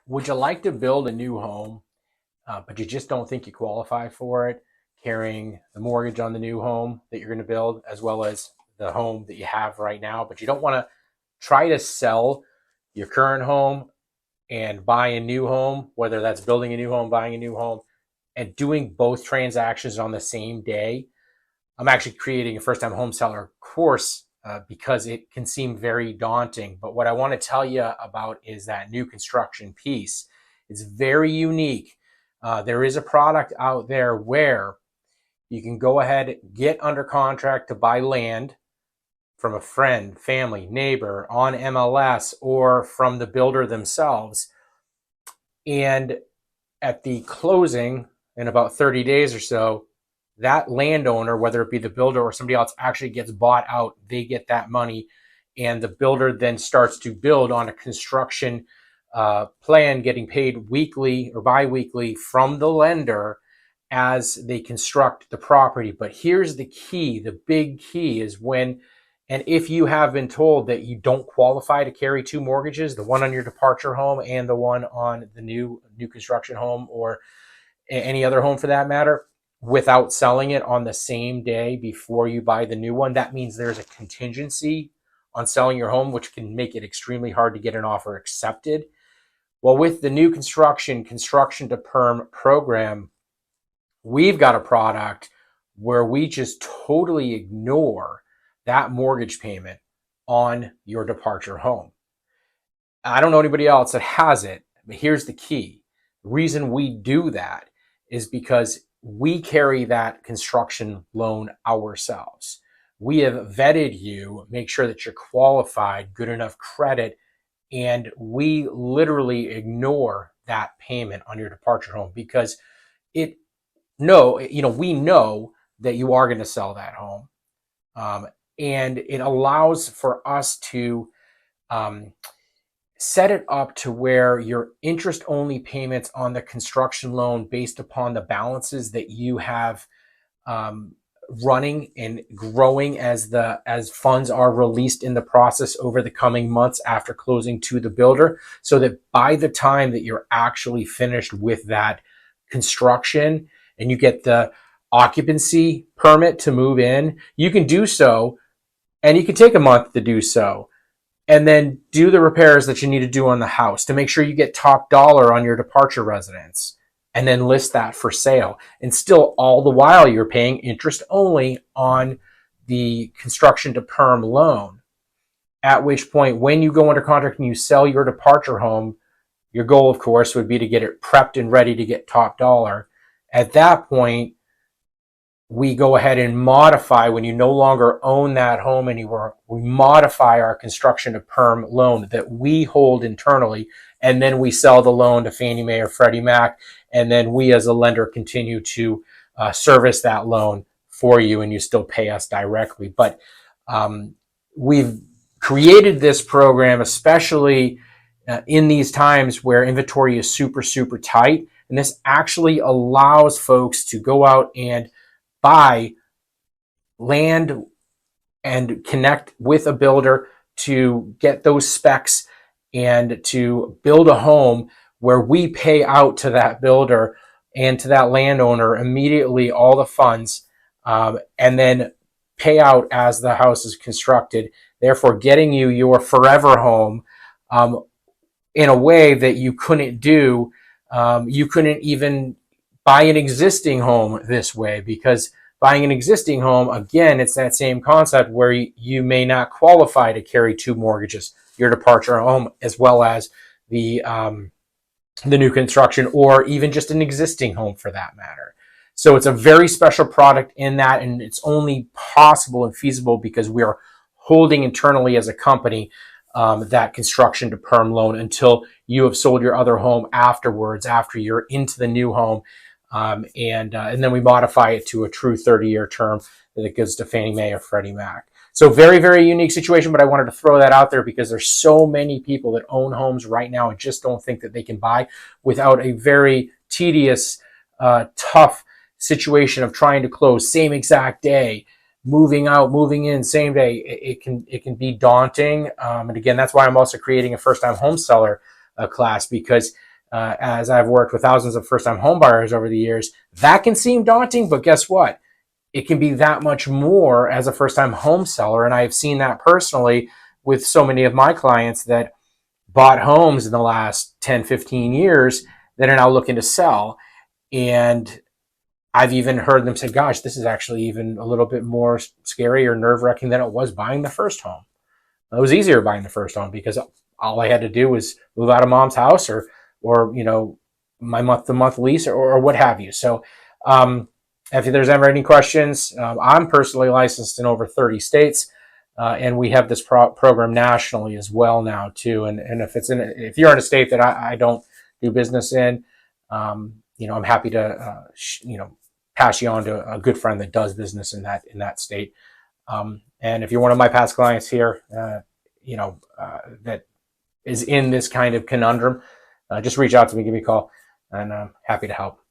Would you like to build a new home, but you just don't think you qualify for it, carrying the mortgage on the new home that you're going to build, as well as the home that you have right now, but you don't want to try to sell your current home and buy a new home, whether that's building a new home, buying a new home, and doing both transactions on the same day? I'm actually creating a first time home seller course because it can seem very daunting. But what I want to tell you about is that new construction piece. It's very unique. There is a product out there where you can go ahead, get under contract to buy land from a friend, family, neighbor on MLS or from the builder themselves. And at the closing, in about 30 days or so, that landowner, whether it be the builder or somebody else, actually gets bought out. They get that money, and the builder then starts to build on a construction plan, getting paid weekly or biweekly from the lender as they construct the property. But here's the key, the big key is when and if you have been told that you don't qualify to carry two mortgages, the one on your departure home and the one on the new construction home, or any other home for that matter, without selling it on the same day before you buy the new one, that means there's a contingency on selling your home, which can make it extremely hard to get an offer accepted. Well, with the new construction to perm program, we've got a product where we just totally ignore that mortgage payment on your departure home. I don't know anybody else that has it, but here's the key. The reason we do that is because we carry that construction loan ourselves. We have vetted you, make sure that you're qualified, good enough credit, and we literally ignore that payment on your departure home because we know that you are going to sell that home. And it allows for us to set it up to where your interest only payments on the construction loan based upon the balances that you have running and growing as funds are released in the process over the coming months after closing to the builder, so that by the time that you're actually finished with that construction and you get the occupancy permit to move in, you can do so, and you can take a month to do so, and then do the repairs that you need to do on the house to make sure you get top dollar on your departure residence, and then list that for sale. And still, all the while, you're paying interest only on the construction to perm loan. At which point, when you go under contract and you sell your departure home, your goal, of course, would be to get it prepped and ready to get top dollar. At that point, we go ahead and modify, when you no longer own that home anymore, we modify our construction to perm loan that we hold internally, and then we sell the loan to Fannie Mae or Freddie Mac, and then we as a lender continue to service that loan for you, and you still pay us directly. But we've created this program especially in these times where inventory is super, super tight, and this actually allows folks to go out and buy land and connect with a builder to get those specs and to build a home where we pay out to that builder and to that landowner immediately all the funds, and then pay out as the house is constructed, therefore getting you your forever home in a way that you couldn't do. You couldn't even buy an existing home this way, because buying an existing home, again, it's that same concept where you may not qualify to carry two mortgages, your departure home as well as the new construction, or even just an existing home for that matter. So it's a very special product in that, and it's only possible and feasible because we are holding internally as a company that construction to perm loan until you have sold your other home afterwards, after you're into the new home. And then we modify it to a true 30-year term that it goes to Fannie Mae or Freddie Mac. So very, very unique situation, but I wanted to throw that out there because there's so many people that own homes right now and just don't think that they can buy without a very tedious, tough situation of trying to close same exact day, moving out, moving in same day. It can be daunting. And again, that's why I'm also creating a first-time home seller class, because as I've worked with thousands of first-time homebuyers over the years, that can seem daunting, but guess what? It can be that much more as a first-time home seller. And I've seen that personally with so many of my clients that bought homes in the last 10, 15 years that are now looking to sell. And I've even heard them say, gosh, this is actually even a little bit more scary or nerve wracking than it was buying the first home. It was easier buying the first home because all I had to do was move out of mom's house or my month to month lease or what have you. So, if there's ever any questions, I'm personally licensed in over 30 states, and we have this program nationally as well now too. And if you're in a state that I don't do business in, I'm happy to pass you on to a good friend that does business in that state. And if you're one of my past clients here, that is in this kind of conundrum, just reach out to me, give me a call, and I'm happy to help.